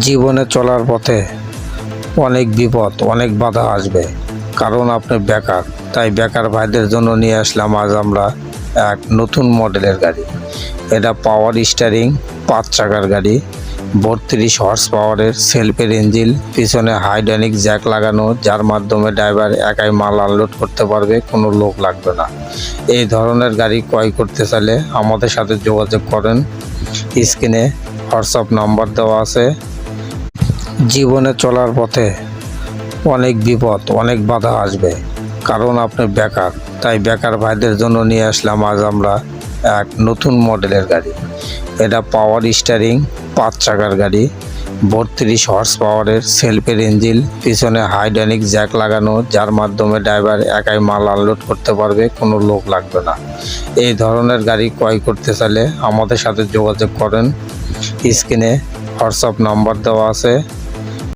জীবনে চলার পথে অনেক বিপদ, অনেক বাধা আসবে, কারণ আপনি বেকার। তাই বেকার ভাইদের জন্য নিয়ে আসলাম আজ আমরা এক নতুন মডেলের গাড়ি। এটা পাওয়ার স্টিয়ারিং 5 চাকার গাড়ি, 32 হর্স পাওয়ারের সেলফের ইঞ্জিন, পিছনে হাইড্রোলিক জ্যাক লাগানো, যার মাধ্যমে ড্রাইভার একাই মাল আনলোড করতে পারবে, কোনো লোক লাগবে না। এই ধরনের গাড়ি ক্রয় করতে চাইলে আমাদের সাথে যোগাযোগ করেন। স্ক্রিনে হোয়াটসঅ্যাপ নাম্বার দেওয়া আছে। জীবনে চলার পথে অনেক বিপদ, অনেক বাধা আসবে, কারণ আপনি বেকার। তাই বেকার ভাইদের জন্য নিয়ে আসলাম আজ আমরা এক নতুন মডেলের গাড়ি। এটা পাওয়ার স্টিয়ারিং 5 চাকার গাড়ি, 32 হর্স পাওয়ারের সেলফের ইঞ্জিন, পিছনে হাইড্রোলিক জ্যাক লাগানো, যার মাধ্যমে ড্রাইভার একাই মাল আনলোড করতে পারবে, কোনো লোক লাগবে না। এই ধরনের গাড়ি ক্রয় করতে চাইলে আমাদের সাথে যোগাযোগ করেন। স্ক্রিনে হোয়াটসঅ্যাপ নাম্বার দেওয়া আছে।